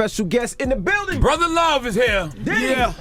special guest in the building. Brother Love is here. Yeah.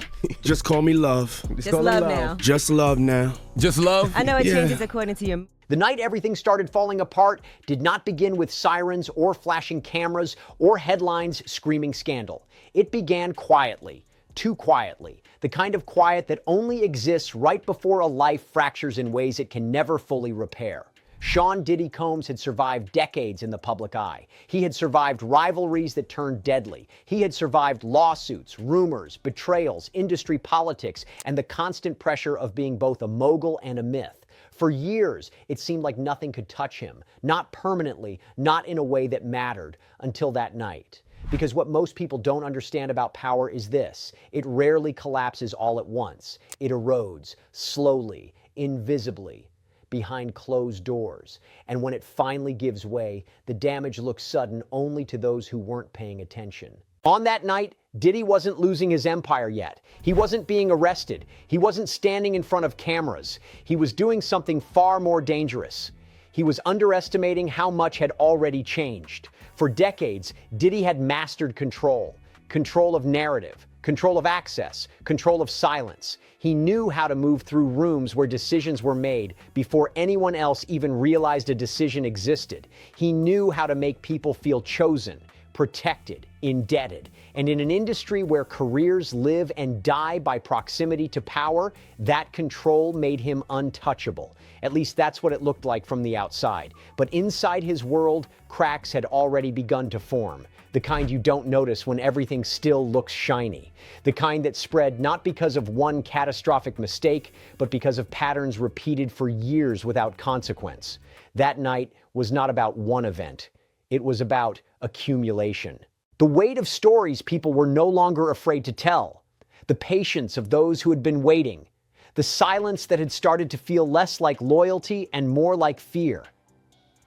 Just call me Love. Just love now. Just Love now. Just Love? I know it changes according to your... The night everything started falling apart did not begin with sirens or flashing cameras or headlines screaming scandal. It began quietly, too quietly, the kind of quiet that only exists right before a life fractures in ways it can never fully repair. Sean Diddy Combs had survived decades in the public eye. He had survived rivalries that turned deadly. He had survived lawsuits, rumors, betrayals, industry politics, and the constant pressure of being both a mogul and a myth. For years, it seemed like nothing could touch him, not permanently, not in a way that mattered, until that night. Because what most people don't understand about power is this: it rarely collapses all at once. It erodes, slowly, invisibly, behind closed doors. And when it finally gives way, the damage looks sudden only to those who weren't paying attention. On that night, Diddy wasn't losing his empire yet. He wasn't being arrested. He wasn't standing in front of cameras. He was doing something far more dangerous. He was underestimating how much had already changed. For decades, Diddy had mastered control. Control of narrative, control of access, control of silence. He knew how to move through rooms where decisions were made before anyone else even realized a decision existed. He knew how to make people feel chosen, protected, indebted. And in an industry where careers live and die by proximity to power, that control made him untouchable. At least that's what it looked like from the outside. But inside his world, cracks had already begun to form. The kind you don't notice when everything still looks shiny. The kind that spread not because of one catastrophic mistake, but because of patterns repeated for years without consequence. That night was not about one event. It was about accumulation. The weight of stories people were no longer afraid to tell. The patience of those who had been waiting. The silence that had started to feel less like loyalty and more like fear.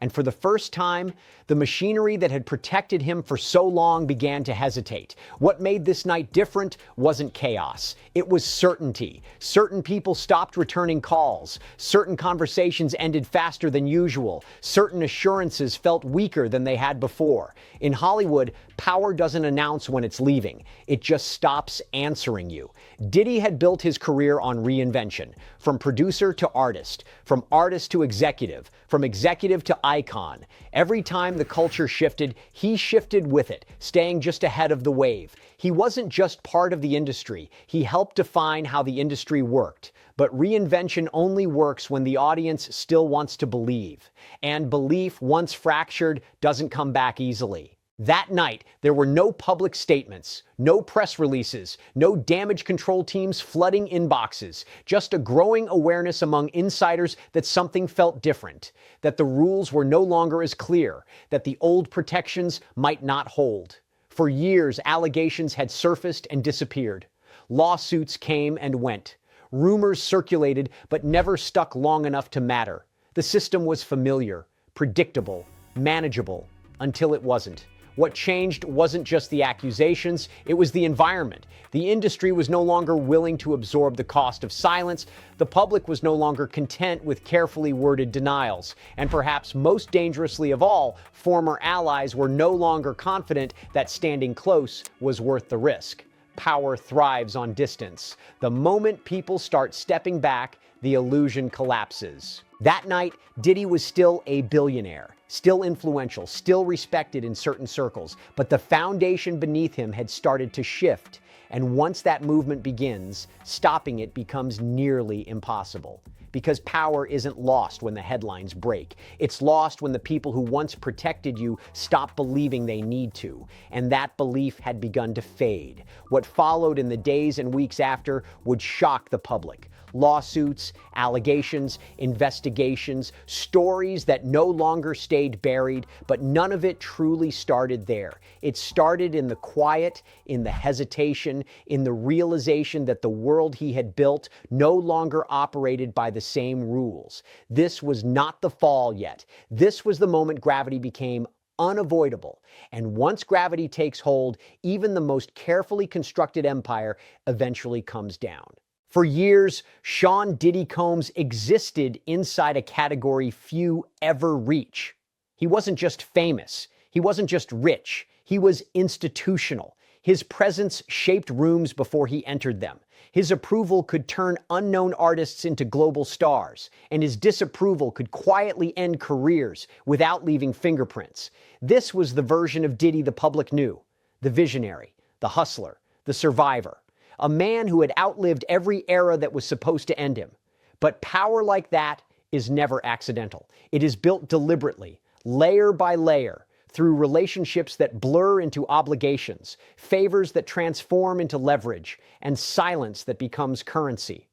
And for the first time, the machinery that had protected him for so long began to hesitate. What made this night different wasn't chaos. It was certainty. Certain people stopped returning calls. Certain conversations ended faster than usual. Certain assurances felt weaker than they had before. In Hollywood, power doesn't announce when it's leaving. It just stops answering you. Diddy had built his career on reinvention. From producer to artist. From artist to executive. From executive to icon. Every time the culture shifted, he shifted with it, staying just ahead of the wave. He wasn't just part of the industry. He helped define how the industry worked. But reinvention only works when the audience still wants to believe. And belief, once fractured, doesn't come back easily. That night, there were no public statements, no press releases, no damage control teams flooding inboxes, just a growing awareness among insiders that something felt different, that the rules were no longer as clear, that the old protections might not hold. For years, allegations had surfaced and disappeared. Lawsuits came and went. Rumors circulated but never stuck long enough to matter. The system was familiar, predictable, manageable, until it wasn't. What changed wasn't just the accusations, it was the environment. The industry was no longer willing to absorb the cost of silence. The public was no longer content with carefully worded denials. And perhaps most dangerously of all, former allies were no longer confident that standing close was worth the risk. Power thrives on distance. The moment people start stepping back, the illusion collapses. That night, Diddy was still a billionaire, still influential, still respected in certain circles, but the foundation beneath him had started to shift. And once that movement begins, stopping it becomes nearly impossible. Because power isn't lost when the headlines break. It's lost when the people who once protected you stop believing they need to. And that belief had begun to fade. What followed in the days and weeks after would shock the public. Lawsuits, allegations, investigations, stories that no longer stayed buried, but none of it truly started there. It started in the quiet, in the hesitation, in the realization that the world he had built no longer operated by the same rules. This was not the fall yet. This was the moment gravity became unavoidable. And once gravity takes hold, even the most carefully constructed empire eventually comes down. For years, Sean Diddy Combs existed inside a category few ever reach. He wasn't just famous. He wasn't just rich. He was institutional. His presence shaped rooms before he entered them. His approval could turn unknown artists into global stars, and his disapproval could quietly end careers without leaving fingerprints. This was the version of Diddy the public knew: the visionary, the hustler, the survivor, a man who had outlived every era that was supposed to end him. But power like that is never accidental. It is built deliberately, layer by layer, through relationships that blur into obligations, favors that transform into leverage, and silence that becomes currency.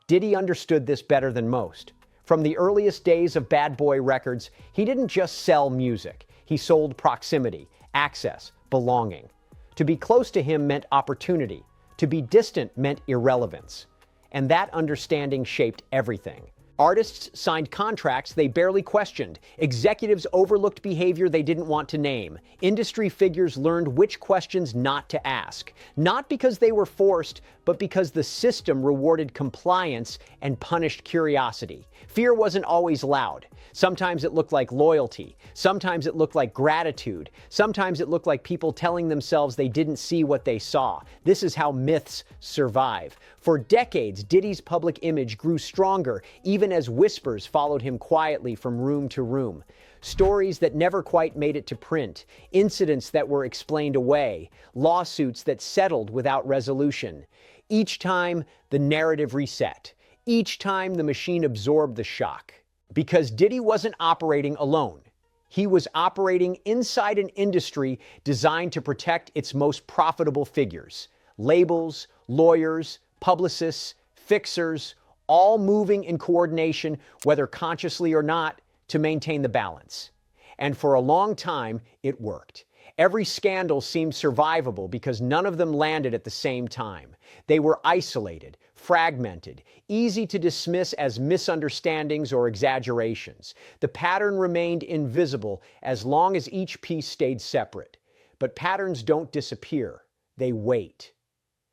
Diddy understood this better than most. From the earliest days of Bad Boy Records, he didn't just sell music. He sold proximity, access, belonging. To be close to him meant opportunity. To be distant meant irrelevance. And that understanding shaped everything. Artists signed contracts they barely questioned. Executives overlooked behavior they didn't want to name. Industry figures learned which questions not to ask. Not because they were forced, but because the system rewarded compliance and punished curiosity. Fear wasn't always loud. Sometimes it looked like loyalty. Sometimes it looked like gratitude. Sometimes it looked like people telling themselves they didn't see what they saw. This is how myths survive. For decades, Diddy's public image grew stronger, even as whispers followed him quietly from room to room. Stories that never quite made it to print, incidents that were explained away, lawsuits that settled without resolution. Each time, the narrative reset. Each time, the machine absorbed the shock. Because Diddy wasn't operating alone. He was operating inside an industry designed to protect its most profitable figures. Labels, lawyers, publicists, fixers, all moving in coordination, whether consciously or not, to maintain the balance. And for a long time, it worked. Every scandal seemed survivable because none of them landed at the same time. They were isolated, fragmented, easy to dismiss as misunderstandings or exaggerations. The pattern remained invisible as long as each piece stayed separate. But patterns don't disappear, they wait.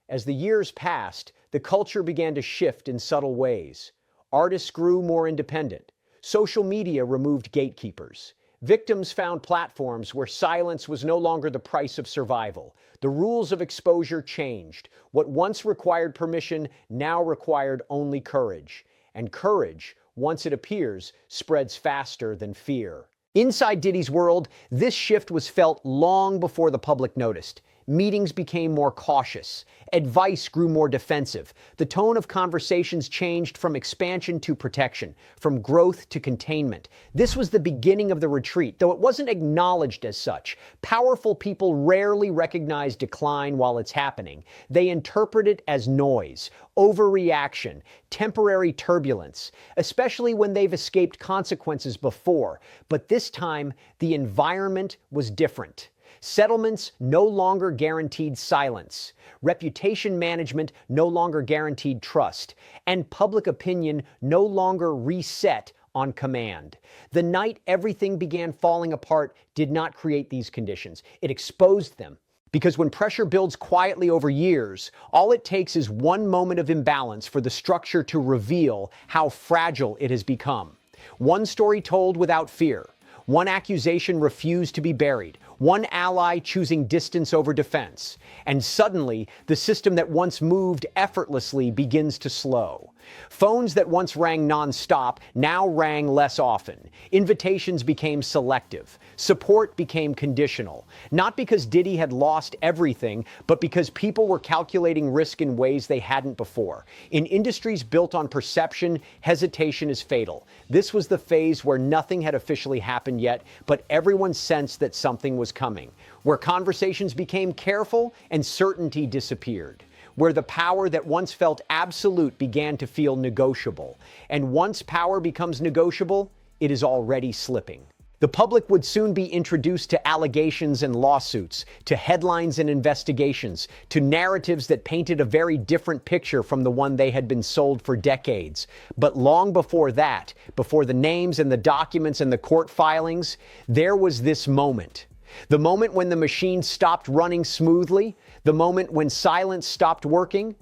As the years passed, the culture began to shift in subtle ways. Artists grew more independent. Social media removed gatekeepers. Victims found platforms where silence was no longer the price of survival. The rules of exposure changed. What once required permission now required only courage. And courage, once it appears, spreads faster than fear. Inside Diddy's world, this shift was felt long before the public noticed. Meetings became more cautious. Advice grew more defensive. The tone of conversations changed from expansion to protection, from growth to containment. This was the beginning of the retreat, though it wasn't acknowledged as such. Powerful people rarely recognize decline while it's happening. They interpret it as noise, overreaction, temporary turbulence, especially when they've escaped consequences before. But this time, the environment was different. Settlements no longer guaranteed silence. Reputation management no longer guaranteed trust. And public opinion no longer reset on command. The night everything began falling apart did not create these conditions. It exposed them. Because when pressure builds quietly over years, all it takes is one moment of imbalance for the structure to reveal how fragile it has become. One story told without fear. One accusation refused to be buried. One ally choosing distance over defense. And suddenly, the system that once moved effortlessly begins to slow. Phones that once rang nonstop now rang less often. Invitations became selective. Support became conditional. Not because Diddy had lost everything, but because people were calculating risk in ways they hadn't before. In industries built on perception, hesitation is fatal. This was the phase where nothing had officially happened yet, but everyone sensed that something was coming. Where conversations became careful and certainty disappeared. Where the power that once felt absolute began to feel negotiable. And once power becomes negotiable, it is already slipping. The public would soon be introduced to allegations and lawsuits, to headlines and investigations, to narratives that painted a very different picture from the one they had been sold for decades. But long before that, before the names and the documents and the court filings, there was this moment. The moment when the machine stopped running smoothly, the moment when silence stopped working,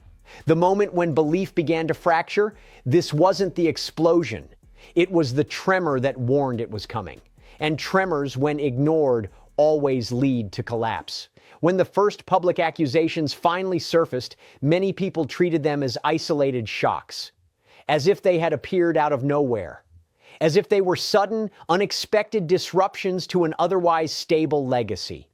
the moment when belief began to fracture. This wasn't the explosion. It was the tremor that warned it was coming. And tremors, when ignored, always lead to collapse. When the first public accusations finally surfaced, many people treated them as isolated shocks, as if they had appeared out of nowhere, as if they were sudden, unexpected disruptions to an otherwise stable legacy.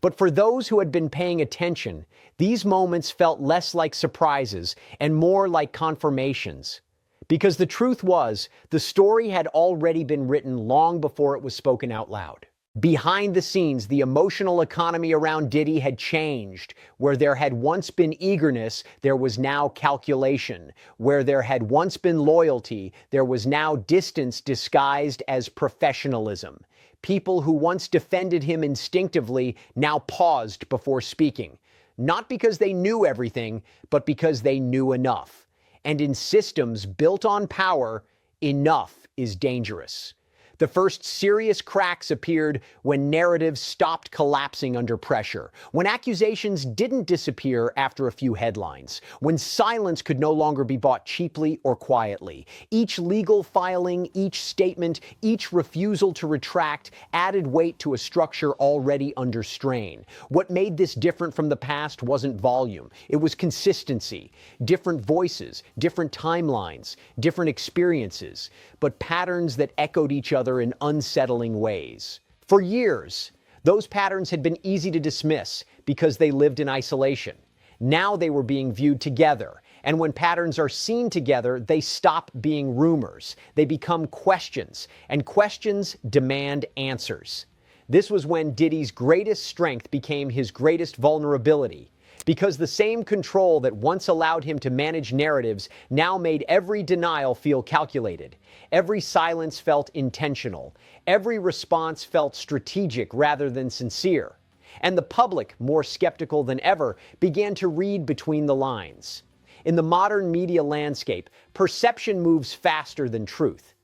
But for those who had been paying attention, these moments felt less like surprises and more like confirmations. Because the truth was, the story had already been written long before it was spoken out loud. Behind the scenes, the emotional economy around Diddy had changed. Where there had once been eagerness, there was now calculation. Where there had once been loyalty, there was now distance disguised as professionalism. People who once defended him instinctively now paused before speaking. Not because they knew everything, but because they knew enough. And in systems built on power, enough is dangerous. The first serious cracks appeared when narratives stopped collapsing under pressure, when accusations didn't disappear after a few headlines, when silence could no longer be bought cheaply or quietly. Each legal filing, each statement, each refusal to retract added weight to a structure already under strain. What made this different from the past wasn't volume, it was consistency. Different voices, different timelines, different experiences, but patterns that echoed each other in unsettling ways. For years, those patterns had been easy to dismiss because they lived in isolation. Now they were being viewed together, and when patterns are seen together, they stop being rumors. They become questions, and questions demand answers. This was when Diddy's greatest strength became his greatest vulnerability. Because the same control that once allowed him to manage narratives now made every denial feel calculated. Every silence felt intentional. Every response felt strategic rather than sincere. And the public, more skeptical than ever, began to read between the lines. In the modern media landscape, perception moves faster than truth.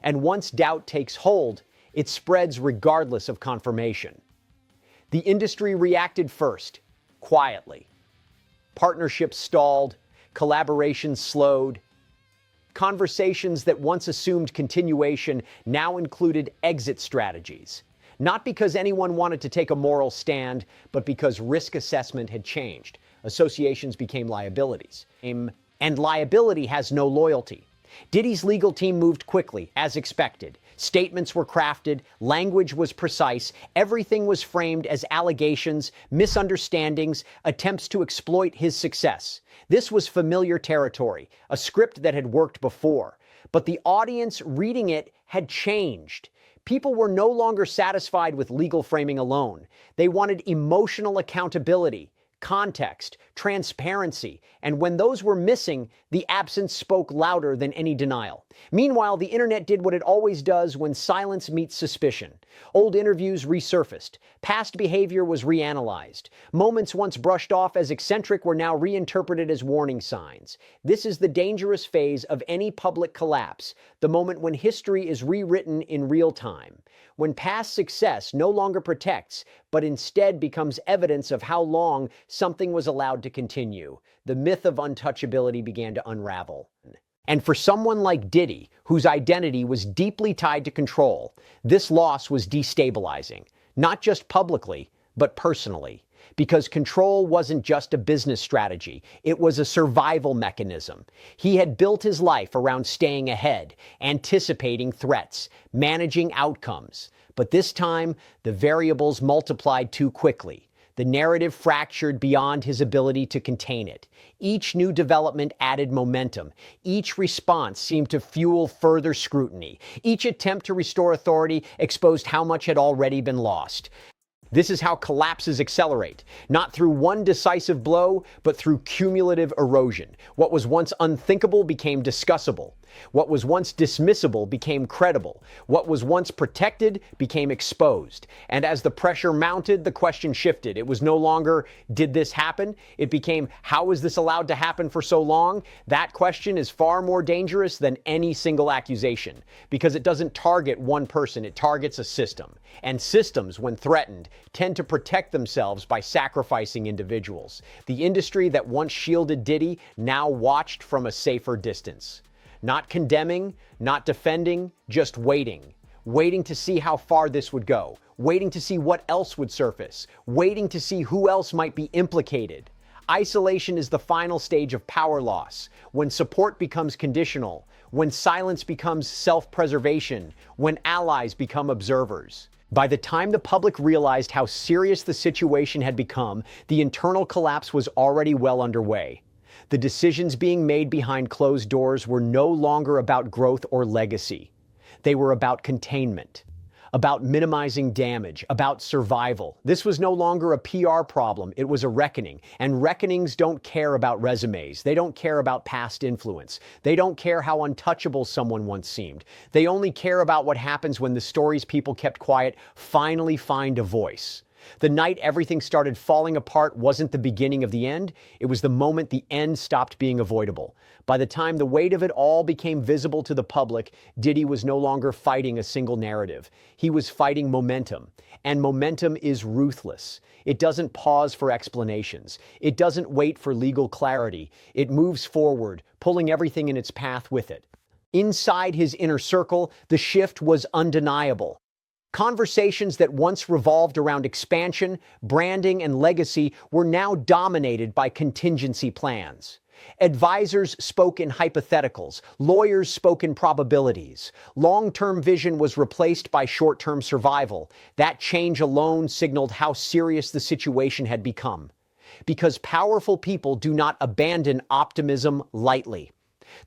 And once doubt takes hold, it spreads regardless of confirmation. The industry reacted first, quietly. Partnerships stalled, collaborations slowed. Conversations that once assumed continuation now included exit strategies. Not because anyone wanted to take a moral stand, but because risk assessment had changed. Associations became liabilities. And liability has no loyalty. Diddy's legal team moved quickly, as expected. Statements were crafted, language was precise, everything was framed as allegations, misunderstandings, attempts to exploit his success. This was familiar territory, a script that had worked before. But the audience reading it had changed. People were no longer satisfied with legal framing alone. They wanted emotional accountability, context, transparency, and when those were missing, the absence spoke louder than any denial. Meanwhile, the internet did what it always does when silence meets suspicion. Old interviews resurfaced. Past behavior was reanalyzed. Moments once brushed off as eccentric were now reinterpreted as warning signs. This is the dangerous phase of any public collapse, the moment when history is rewritten in real time. When past success no longer protects, but instead becomes evidence of how long something was allowed to continue. The myth of untouchability began to unravel. And for someone like Diddy, whose identity was deeply tied to control, this loss was destabilizing, not just publicly, but personally. Because control wasn't just a business strategy, it was a survival mechanism. He had built his life around staying ahead, anticipating threats, managing outcomes. But this time, the variables multiplied too quickly. The narrative fractured beyond his ability to contain it. Each new development added momentum. Each response seemed to fuel further scrutiny. Each attempt to restore authority exposed how much had already been lost. This is how collapses accelerate, not through one decisive blow, but through cumulative erosion. What was once unthinkable became discussable. What was once dismissible became credible. What was once protected became exposed. And as the pressure mounted, the question shifted. It was no longer, did this happen? It became, how was this allowed to happen for so long? That question is far more dangerous than any single accusation, because it doesn't target one person, it targets a system. And systems, when threatened, tend to protect themselves by sacrificing individuals. The industry that once shielded Diddy now watched from a safer distance. Not condemning, not defending, just waiting. waiting to see how far this would go, waiting to see what else would surface, waiting to see who else might be implicated. Isolation is the final stage of power loss, when support becomes conditional, when silence becomes self-preservation, when allies become observers. By the time the public realized how serious the situation had become, the internal collapse was already well underway. The decisions being made behind closed doors were no longer about growth or legacy. They were about containment, about minimizing damage, about survival. This was no longer a PR problem, it was a reckoning. And reckonings don't care about resumes. They don't care about past influence. They don't care how untouchable someone once seemed. They only care about what happens when the stories people kept quiet finally find a voice. The night everything started falling apart wasn't the beginning of the end, it was the moment the end stopped being avoidable. By the time the weight of it all became visible to the public, Diddy was no longer fighting a single narrative. He was fighting momentum, and momentum is ruthless. It doesn't pause for explanations. It doesn't wait for legal clarity. It moves forward, pulling everything in its path with it. Inside his inner circle, the shift was undeniable. Conversations that once revolved around expansion, branding, and legacy were now dominated by contingency plans. Advisors spoke in hypotheticals, lawyers spoke in probabilities. Long-term vision was replaced by short-term survival. That change alone signaled how serious the situation had become. Because powerful people do not abandon optimism lightly.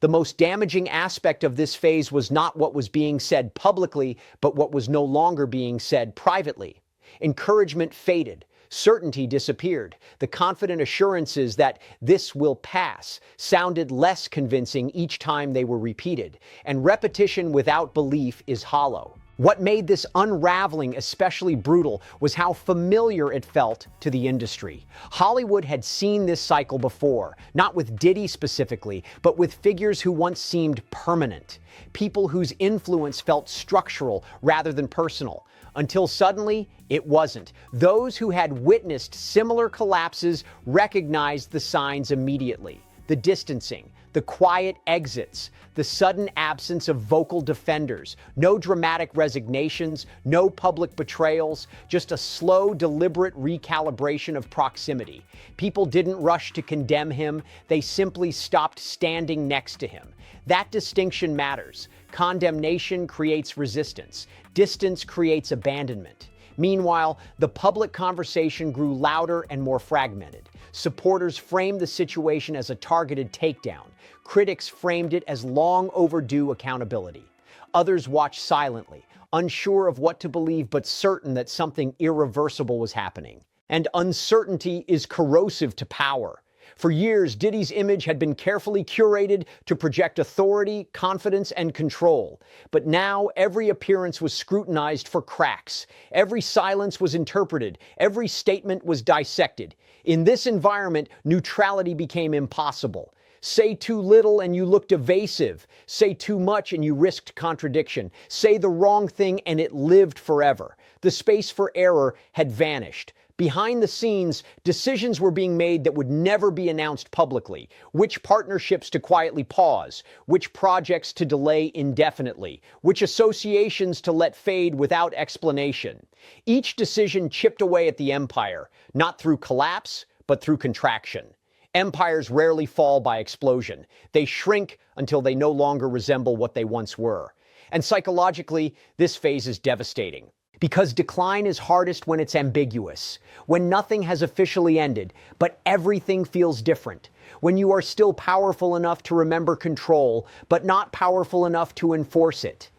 The most damaging aspect of this phase was not what was being said publicly, but what was no longer being said privately. Encouragement faded. Certainty disappeared. The confident assurances that this will pass sounded less convincing each time they were repeated, and repetition without belief is hollow. What made this unraveling especially brutal was how familiar it felt to the industry. Hollywood had seen this cycle before, not with Diddy specifically, but with figures who once seemed permanent. People whose influence felt structural rather than personal. Until suddenly, it wasn't. Those who had witnessed similar collapses recognized the signs immediately. The distancing, the quiet exits, the sudden absence of vocal defenders, no dramatic resignations, no public betrayals, just a slow, deliberate recalibration of proximity. People didn't rush to condemn him, they simply stopped standing next to him. That distinction matters. Condemnation creates resistance. Distance creates abandonment. Meanwhile, the public conversation grew louder and more fragmented. Supporters framed the situation as a targeted takedown. Critics framed it as long overdue accountability. Others watched silently, unsure of what to believe but certain that something irreversible was happening. And uncertainty is corrosive to power. For years, Diddy's image had been carefully curated to project authority, confidence, and control. But now, every appearance was scrutinized for cracks. Every silence was interpreted. Every statement was dissected. In this environment, neutrality became impossible. Say too little and you looked evasive. Say too much and you risked contradiction. Say the wrong thing and it lived forever. The space for error had vanished. Behind the scenes, decisions were being made that would never be announced publicly. Which partnerships to quietly pause, which projects to delay indefinitely, which associations to let fade without explanation. Each decision chipped away at the empire, not through collapse, but through contraction. Empires rarely fall by explosion. They shrink until they no longer resemble what they once were. And psychologically, this phase is devastating. Because decline is hardest when it's ambiguous, when nothing has officially ended, but everything feels different, when you are still powerful enough to remember control, but not powerful enough to enforce it.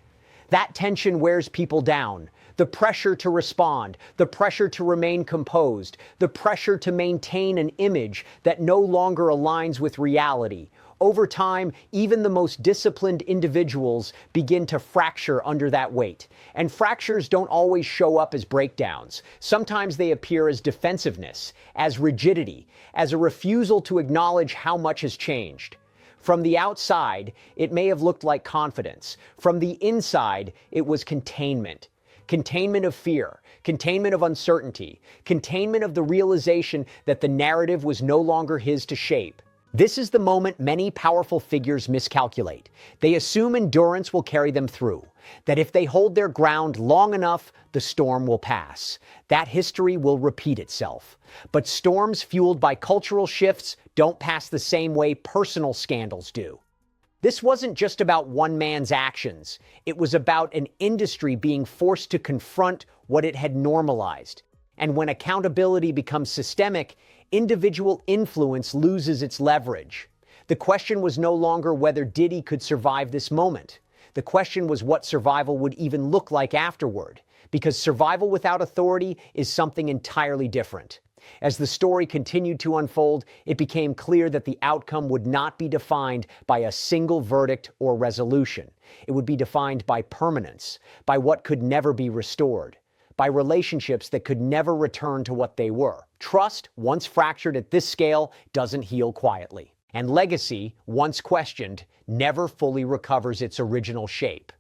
That tension wears people down. The pressure to respond, the pressure to remain composed, the pressure to maintain an image that no longer aligns with reality. Over time, even the most disciplined individuals begin to fracture under that weight. And fractures don't always show up as breakdowns. Sometimes they appear as defensiveness, as rigidity, as a refusal to acknowledge how much has changed. From the outside, it may have looked like confidence. From the inside, it was containment. Containment of fear, containment of uncertainty, containment of the realization that the narrative was no longer his to shape. This is the moment many powerful figures miscalculate. They assume endurance will carry them through, that if they hold their ground long enough, the storm will pass. That history will repeat itself. But storms fueled by cultural shifts don't pass the same way personal scandals do. This wasn't just about one man's actions. It was about an industry being forced to confront what it had normalized. And when accountability becomes systemic, individual influence loses its leverage. The question was no longer whether Diddy could survive this moment. The question was what survival would even look like afterward, because survival without authority is something entirely different. As the story continued to unfold, it became clear that the outcome would not be defined by a single verdict or resolution. It would be defined by permanence, by what could never be restored, by relationships that could never return to what they were. Trust, once fractured at this scale, doesn't heal quietly. And legacy, once questioned, never fully recovers its original shape.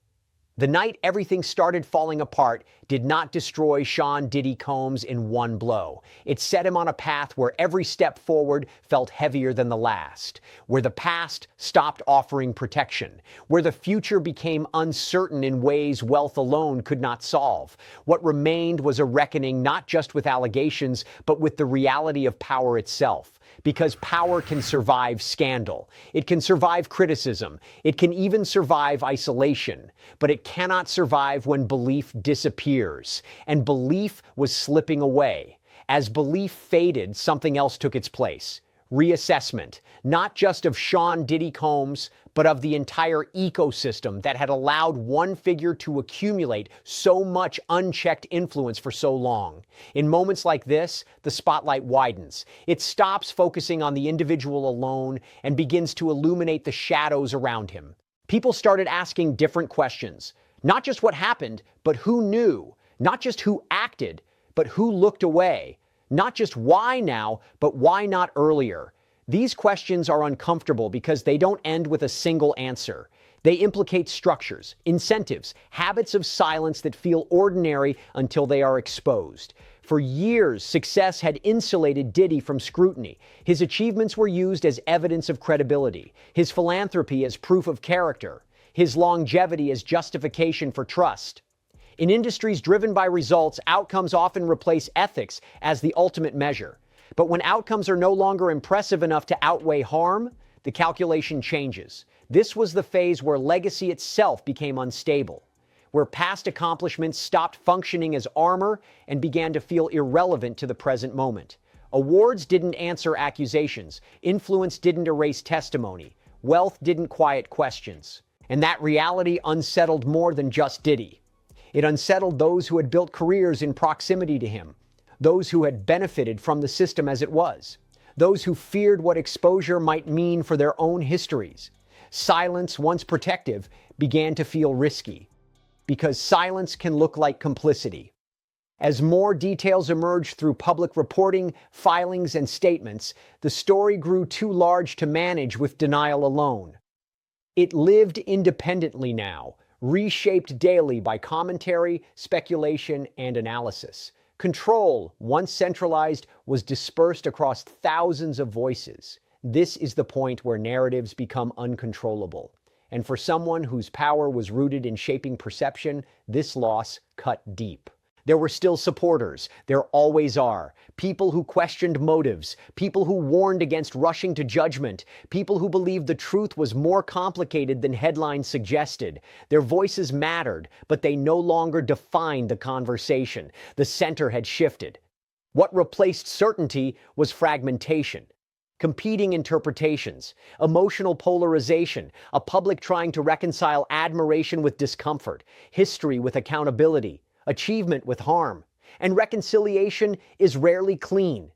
The night everything started falling apart did not destroy Sean Diddy Combs in one blow. It set him on a path where every step forward felt heavier than the last, where the past stopped offering protection, where the future became uncertain in ways wealth alone could not solve. What remained was a reckoning not just with allegations, but with the reality of power itself. Because power can survive scandal. It can survive criticism. It can even survive isolation. But it cannot survive when belief disappears. And belief was slipping away. As belief faded, something else took its place. Reassessment, not just of Sean Diddy Combs, but of the entire ecosystem that had allowed one figure to accumulate so much unchecked influence for so long. In moments like this, the spotlight widens. It stops focusing on the individual alone and begins to illuminate the shadows around him. People started asking different questions. Not just what happened, but who knew. Not just who acted, but who looked away. Not just why now, but why not earlier? These questions are uncomfortable because they don't end with a single answer. They implicate structures, incentives, habits of silence that feel ordinary until they are exposed. For years, success had insulated Diddy from scrutiny. His achievements were used as evidence of credibility, his philanthropy as proof of character, his longevity as justification for trust. In industries driven by results, outcomes often replace ethics as the ultimate measure. But when outcomes are no longer impressive enough to outweigh harm, the calculation changes. This was the phase where legacy itself became unstable, where past accomplishments stopped functioning as armor and began to feel irrelevant to the present moment. Awards didn't answer accusations. Influence didn't erase testimony. Wealth didn't quiet questions. And that reality unsettled more than just Diddy. It unsettled those who had built careers in proximity to him, those who had benefited from the system as it was, those who feared what exposure might mean for their own histories. Silence, once protective, began to feel risky, because silence can look like complicity. As more details emerged through public reporting, filings, and statements, the story grew too large to manage with denial alone. It lived independently now, reshaped daily by commentary, speculation, and analysis. Control, once centralized, was dispersed across thousands of voices. This is the point where narratives become uncontrollable. And for someone whose power was rooted in shaping perception, this loss cut deep. There were still supporters. There always are. People who questioned motives. People who warned against rushing to judgment. People who believed the truth was more complicated than headlines suggested. Their voices mattered, but they no longer defined the conversation. The center had shifted. What replaced certainty was fragmentation. Competing interpretations, emotional polarization, a public trying to reconcile admiration with discomfort, history with accountability, achievement with harm. And reconciliation is rarely clean.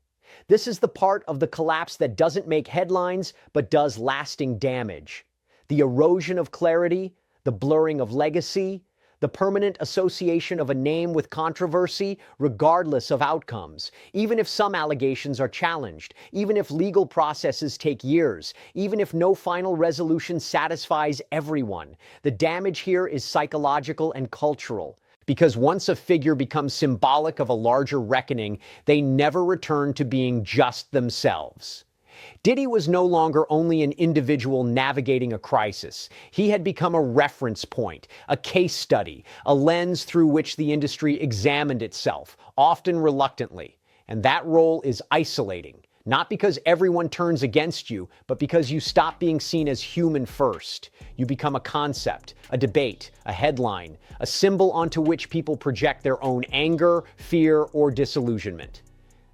This is the part of the collapse that doesn't make headlines, but does lasting damage. The erosion of clarity, the blurring of legacy, the permanent association of a name with controversy, regardless of outcomes. Even if some allegations are challenged, even if legal processes take years, even if no final resolution satisfies everyone, the damage here is psychological and cultural. Because once a figure becomes symbolic of a larger reckoning, they never return to being just themselves. Diddy was no longer only an individual navigating a crisis. He had become a reference point, a case study, a lens through which the industry examined itself, often reluctantly. And that role is isolating, not because everyone turns against you, but because you stop being seen as human first. You become a concept, a debate, a headline, a symbol onto which people project their own anger, fear, or disillusionment.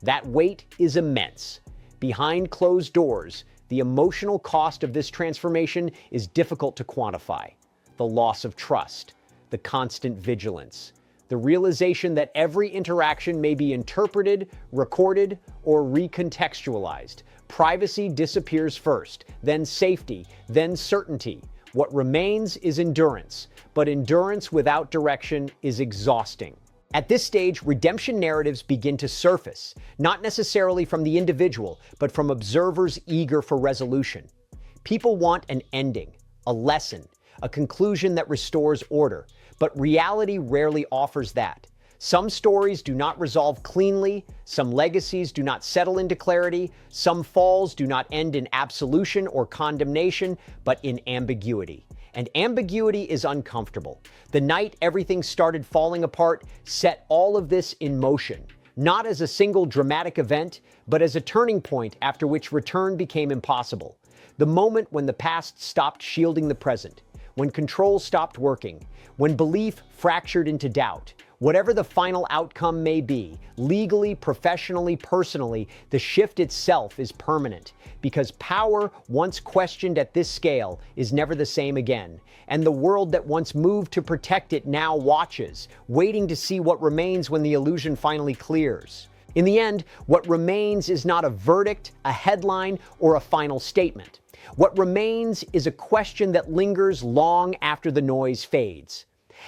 That weight is immense. Behind closed doors, the emotional cost of this transformation is difficult to quantify. The loss of trust, the constant vigilance, the realization that every interaction may be interpreted, recorded, or recontextualized. Privacy disappears first, then safety, then certainty. What remains is endurance, but endurance without direction is exhausting. At this stage, redemption narratives begin to surface, not necessarily from the individual, but from observers eager for resolution. People want an ending, a lesson, a conclusion that restores order, but reality rarely offers that. Some stories do not resolve cleanly, some legacies do not settle into clarity, some falls do not end in absolution or condemnation, but in ambiguity. And ambiguity is uncomfortable. The night everything started falling apart set all of this in motion, not as a single dramatic event, but as a turning point after which return became impossible. The moment when the past stopped shielding the present, when control stopped working, when belief fractured into doubt. Whatever the final outcome may be, legally, professionally, personally, the shift itself is permanent, because power, once questioned at this scale, is never the same again. And the world that once moved to protect it now watches, waiting to see what remains when the illusion finally clears. In the end, what remains is not a verdict, a headline, or a final statement. What remains is a question that lingers long after the noise fades.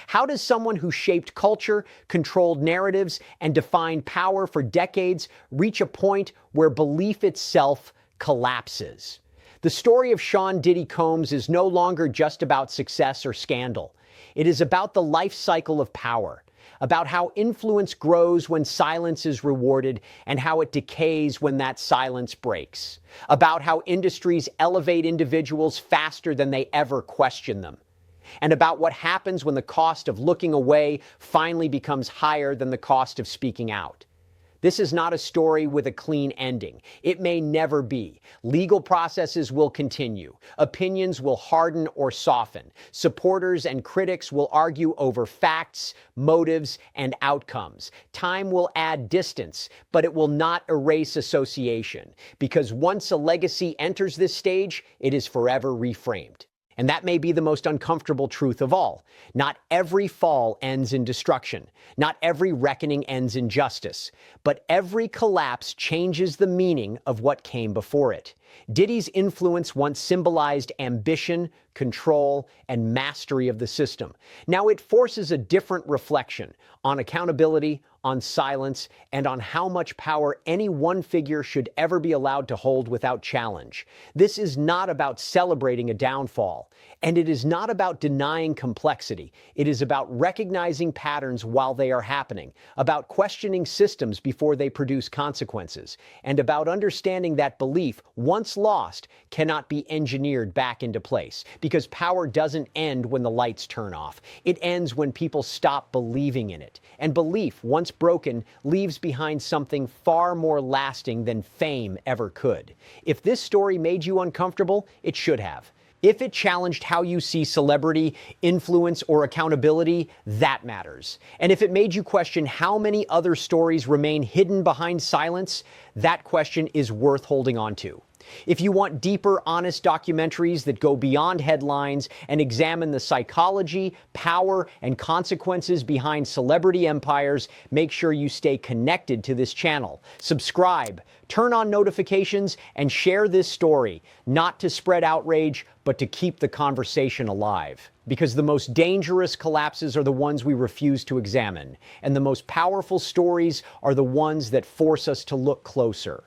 How does someone who shaped culture, controlled narratives, and defined power for decades reach a point where belief itself collapses? The story of Sean Diddy Combs is no longer just about success or scandal. It is about the life cycle of power, about how influence grows when silence is rewarded and how it decays when that silence breaks, about how industries elevate individuals faster than they ever question them, and about what happens when the cost of looking away finally becomes higher than the cost of speaking out. This is not a story with a clean ending. It may never be. Legal processes will continue. Opinions will harden or soften. Supporters and critics will argue over facts, motives, and outcomes. Time will add distance, but it will not erase association, because once a legacy enters this stage, it is forever reframed. And that may be the most uncomfortable truth of all. Not every fall ends in destruction. Not every reckoning ends in justice. But every collapse changes the meaning of what came before it. Diddy's influence once symbolized ambition, control, and mastery of the system. Now it forces a different reflection on accountability, on silence, and on how much power any one figure should ever be allowed to hold without challenge. This is not about celebrating a downfall, and it is not about denying complexity. It is about recognizing patterns while they are happening, about questioning systems before they produce consequences, and about understanding that belief, once lost, cannot be engineered back into place, because power doesn't end when the lights turn off. It ends when people stop believing in it. And belief, once broken, leaves behind something far more lasting than fame ever could. If this story made you uncomfortable, it should have. If it challenged how you see celebrity, influence, or accountability, that matters. And if it made you question how many other stories remain hidden behind silence, that question is worth holding on to. If you want deeper, honest documentaries that go beyond headlines and examine the psychology, power, and consequences behind celebrity empires, make sure you stay connected to this channel. Subscribe, turn on notifications, and share this story, not to spread outrage, but to keep the conversation alive. Because the most dangerous collapses are the ones we refuse to examine, and the most powerful stories are the ones that force us to look closer.